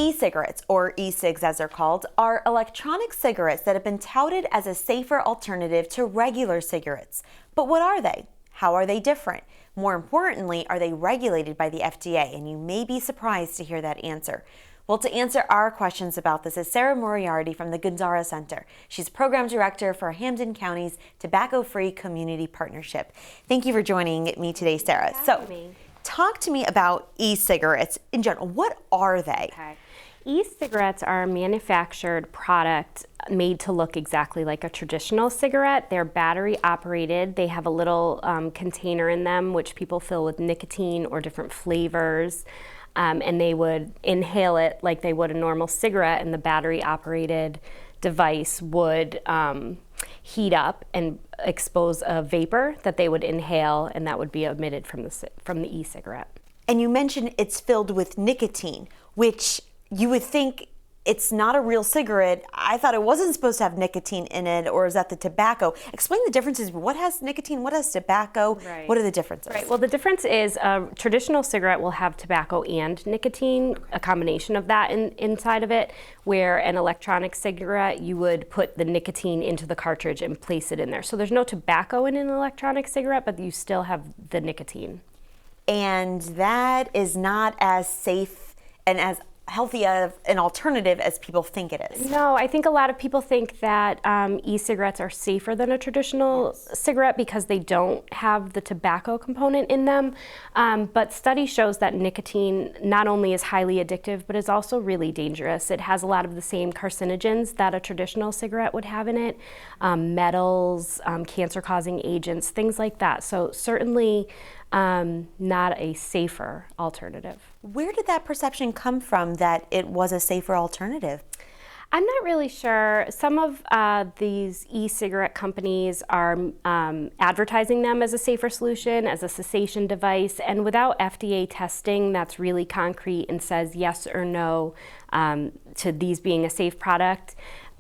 E-cigarettes, or e-cigs as they're called, are electronic cigarettes that have been touted as a safer alternative to regular cigarettes. But what are they? How are they different? More importantly, are they regulated by the FDA? And you may be surprised to hear that answer. Well, to answer our questions about this is Sara Moriarty from the Gandara Center. She's Program Director for Hampden County's Tobacco-Free Community Partnership. Thank you for joining me today, Sara. Talk to me about e-cigarettes in general. What are they? Okay. E-cigarettes are a manufactured product made to look exactly like a traditional cigarette. They're battery operated. They have a little container in them which people fill with nicotine or different flavors. And they would inhale it like they would a normal cigarette, and the battery operated device would heat up and expose a vapor that they would inhale, and that would be emitted from the e-cigarette. And you mentioned it's filled with nicotine, which you would think it's not a real cigarette. I thought it wasn't supposed to have nicotine in it, or is that the tobacco? Explain the differences. What has nicotine? What has tobacco? Right. What are the differences? Right. Well, the difference is a traditional cigarette will have tobacco and nicotine, a combination of that inside of it, where an electronic cigarette, you would put the nicotine into the cartridge and place it in there. So there's no tobacco in an electronic cigarette, but you still have the nicotine. And that is not as safe and as healthy of an alternative as people think it is. No, I think a lot of people think that e-cigarettes are safer than a traditional cigarette because they don't have the tobacco component in them. But study shows that nicotine not only is highly addictive, but is also really dangerous. It has a lot of the same carcinogens that a traditional cigarette would have in it, metals, cancer-causing agents, things like that. So certainly not a safer alternative. Where did that perception come from that it was a safer alternative? I'm not really sure. Some of these e-cigarette companies are advertising them as a safer solution, as a cessation device, and without FDA testing that's really concrete and says yes or no to these being a safe product,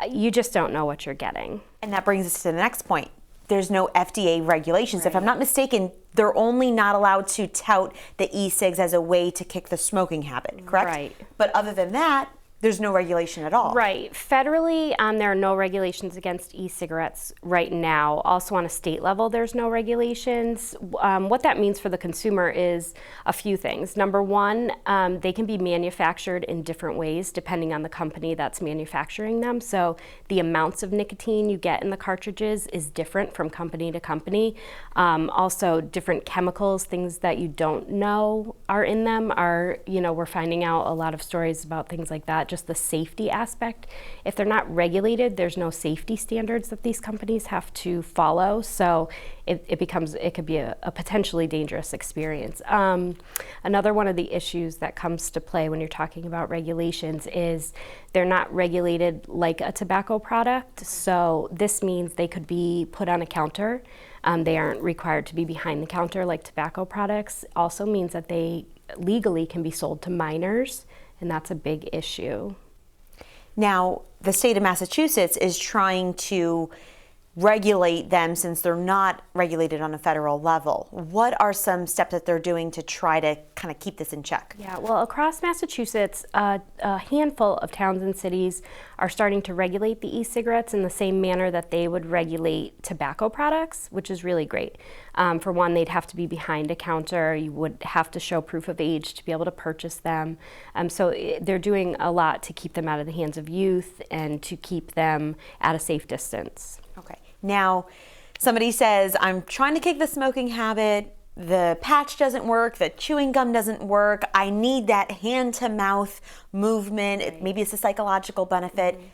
you just don't know what you're getting. And that brings us to the next point. There's no FDA regulations. Right. If I'm not mistaken, they're only not allowed to tout the e-cigs as a way to kick the smoking habit, correct? Right. But other than that, there's no regulation at all. Right. Federally, there are no regulations against e-cigarettes right now. Also on a state level, there's no regulations. What that means for the consumer is a few things. Number one, they can be manufactured in different ways depending on the company that's manufacturing them. So the amounts of nicotine you get in the cartridges is different from company to company. Also, different chemicals, things that you don't know are in them are, we're finding out a lot of stories about things like that. Just the safety aspect. If they're not regulated, there's no safety standards that these companies have to follow. So it could be a potentially dangerous experience. Another one of the issues that comes to play when you're talking about regulations is they're not regulated like a tobacco product. So this means they could be put on a counter. They aren't required to be behind the counter like tobacco products. Also means that they legally can be sold to minors. And that's a big issue. Now, the state of Massachusetts is trying to regulate them since they're not regulated on a federal level. What are some steps that they're doing to try to kind of keep this in check? Yeah, well, across Massachusetts, a handful of towns and cities are starting to regulate the e-cigarettes in the same manner that they would regulate tobacco products, which is really great. For one, they'd have to be behind a counter. You would have to show proof of age to be able to purchase them. So they're doing a lot to keep them out of the hands of youth and to keep them at a safe distance. Okay. Now, somebody says, I'm trying to kick the smoking habit. The patch doesn't work. The chewing gum doesn't work. I need that hand-to-mouth movement. Right. Maybe it's a psychological benefit. Mm-hmm.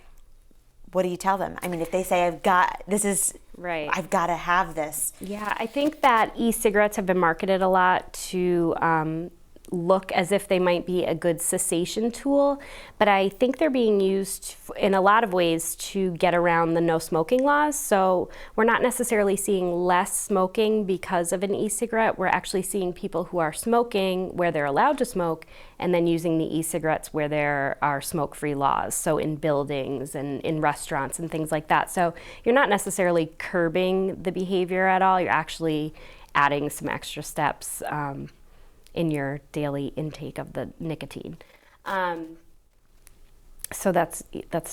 What do you tell them? I mean, if they say, I've got to have this. Yeah, I think that e-cigarettes have been marketed a lot to look as if they might be a good cessation tool, but I think they're being used in a lot of ways to get around the no smoking laws. So we're not necessarily seeing less smoking because of an e-cigarette. We're actually seeing people who are smoking where they're allowed to smoke and then using the e-cigarettes where there are smoke-free laws, so in buildings and in restaurants and things like that. So you're not necessarily curbing the behavior at all. You're actually adding some extra steps in your daily intake of the nicotine. So that's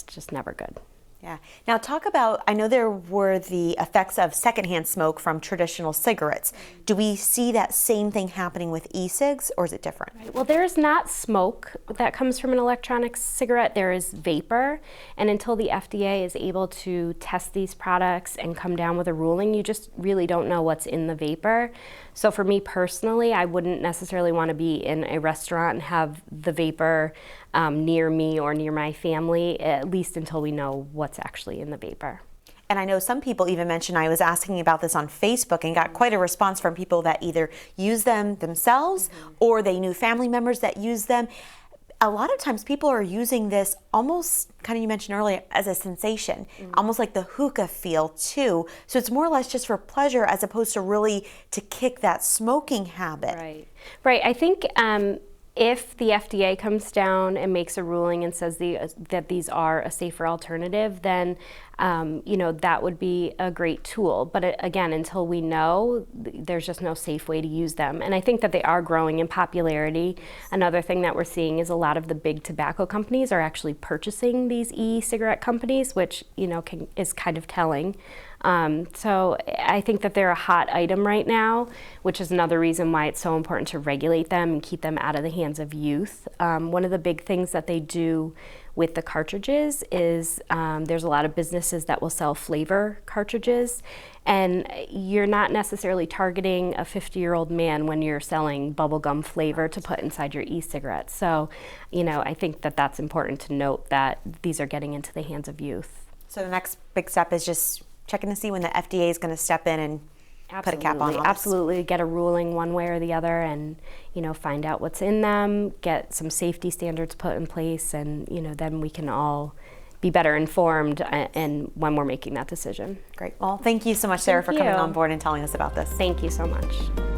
just never good. Yeah. Now talk about, I know there were the effects of secondhand smoke from traditional cigarettes. Do we see that same thing happening with e-cigs, or is it different? Well, there is not smoke that comes from an electronic cigarette. There is vapor. And until the FDA is able to test these products and come down with a ruling, you just really don't know what's in the vapor. So for me personally, I wouldn't necessarily want to be in a restaurant and have the vapor near me or near my family, at least until we know what's actually in the vapor. And I know some people even mentioned, I was asking about this on Facebook and got quite a response from people that either use them themselves or they knew family members that use them. A lot of times people are using this almost, kind of you mentioned earlier, as a sensation, almost like the hookah feel too. So it's more or less just for pleasure as opposed to really to kick that smoking habit. Right. Right. I think if the FDA comes down and makes a ruling and says that these are a safer alternative, then that would be a great tool. But again, until we know, there's just no safe way to use them. And I think that they are growing in popularity. Another thing that we're seeing is a lot of the big tobacco companies are actually purchasing these e-cigarette companies, which is kind of telling. So I think that they're a hot item right now, which is another reason why it's so important to regulate them and keep them out of the hands of youth. One of the big things that they do with the cartridges is there's a lot of businesses that will sell flavor cartridges, and you're not necessarily targeting a 50-year-old man when you're selling bubblegum flavor to put inside your e-cigarettes. So, I think that that's important to note that these are getting into the hands of youth. So the next big step is just checking to see when the FDA is going to step in and put a cap on all this. Absolutely, get a ruling one way or the other, and find out what's in them, get some safety standards put in place, and then we can all be better informed and when we're making that decision. Great. Well, thank you so much, Sarah, for coming on board and telling us about this. Thank you so much.